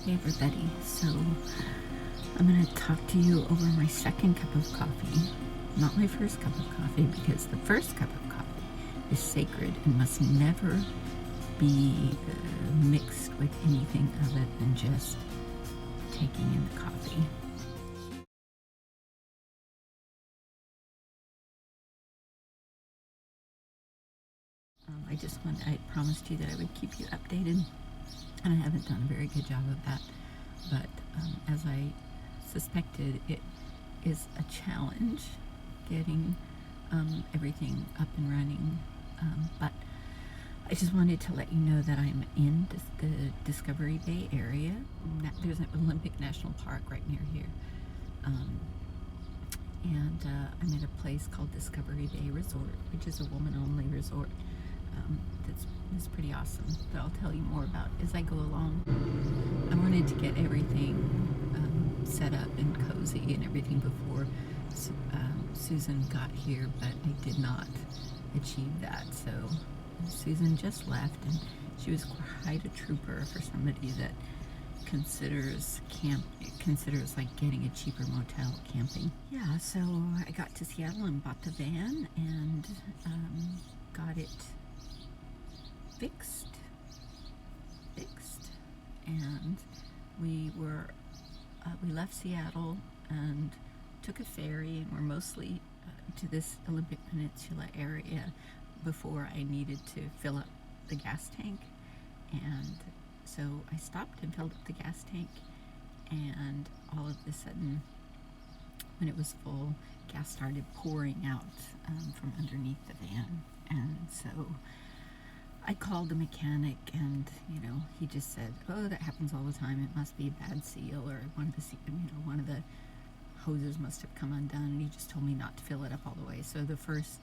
Hey everybody, so I'm going to talk to you over my second cup of coffee, not my first cup of coffee, because the first cup of coffee is sacred and must never be mixed with anything other than just taking in the coffee. I promised you that I would keep you updated, and I haven't done a very good job of that, but as I suspected, it is a challenge getting everything up and running, but I just wanted to let you know that I'm in the Discovery Bay area. There's an Olympic National Park right near here, and I'm at a place called Discovery Bay Resort, which is a woman-only resort. That's pretty awesome, but I'll tell you more about as I go along. I wanted to get everything set up and cozy and everything before Susan got here, but I did not achieve that. So Susan just left, and she was quite a trooper for somebody that considers like getting a cheaper motel camping. Yeah, so I got to Seattle and bought the van and got it fixed, and we left Seattle and took a ferry, and we're mostly to this Olympic Peninsula area before I needed to fill up the gas tank. And so I stopped and filled up the gas tank, and all of a sudden, when it was full, gas started pouring out from underneath the van. And so I called the mechanic, and he just said, "Oh, that happens all the time. It must be a bad seal, or one of the hoses must have come undone." And he just told me not to fill it up all the way. So the first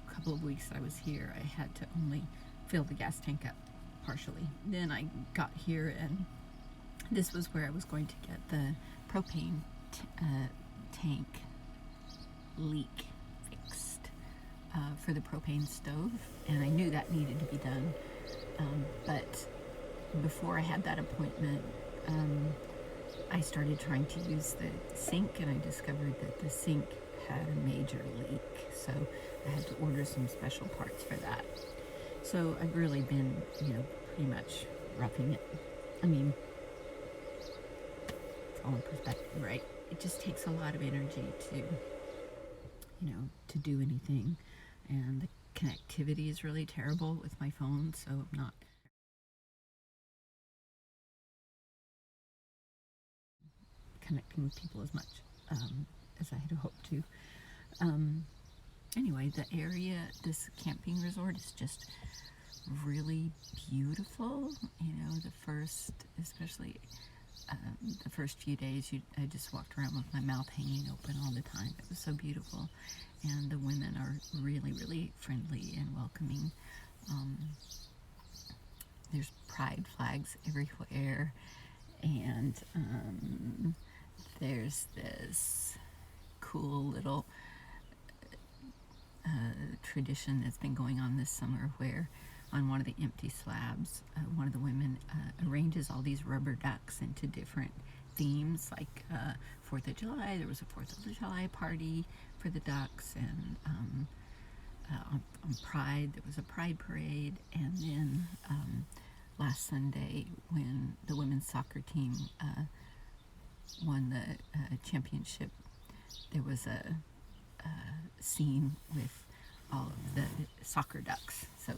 couple of weeks that I was here, I had to only fill the gas tank up partially. Then I got here, and this was where I was going to get the propane tank leak fixed for the propane stove, and I knew that needed to be done. But before I had that appointment, I started trying to use the sink, and I discovered that the sink had a major leak, so I had to order some special parts for that. So I've really been, pretty much roughing it. I mean, it's all in perspective, right? It just takes a lot of energy to do anything, and the connectivity is really terrible with my phone, so I'm not connecting with people as much as I had hoped to. Anyway, the area, this camping resort, is just really beautiful. The first few days, I just walked around with my mouth hanging open all the time. It was so beautiful, and the women are really, really friendly and welcoming. There's pride flags everywhere, and there's this cool little tradition that's been going on this summer, where on one of the empty slabs, one of the women arranges all these rubber ducks into different themes, like 4th of July. There was a 4th of July party for the ducks, and on Pride, there was a Pride parade, and then last Sunday, when the women's soccer team won the championship, there was a scene with all of the soccer ducks. So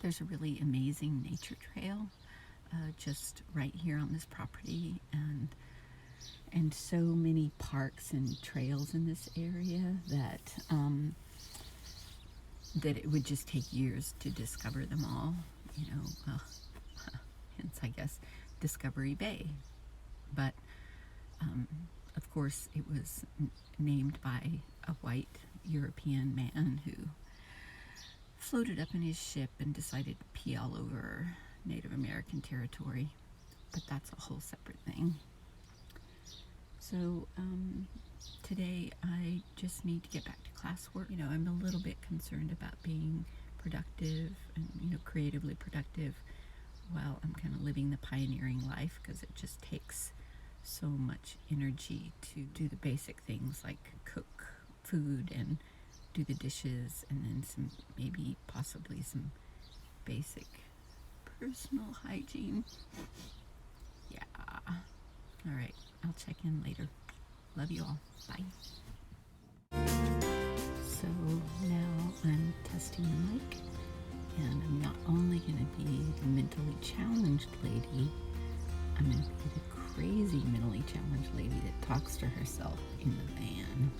there's a really amazing nature trail just right here on this property, and so many parks and trails in this area that it would just take years to discover them all. Hence, I guess, Discovery Bay. But of course, it was named by a white European man who floated up in his ship and decided to pee all over Native American territory. But that's a whole separate thing. So today I just need to get back to classwork. I'm a little bit concerned about being productive and creatively productive well, I'm kind of living the pioneering life because it just takes so much energy to do the basic things like cook food and do the dishes, and then some, maybe possibly some basic personal hygiene. Yeah. All right, I'll check in later. Love you all. Bye. So now I'm testing the mic, and I'm not only going to be the mentally challenged lady, I'm going to be the crazy mentally challenged lady that talks to herself in the van.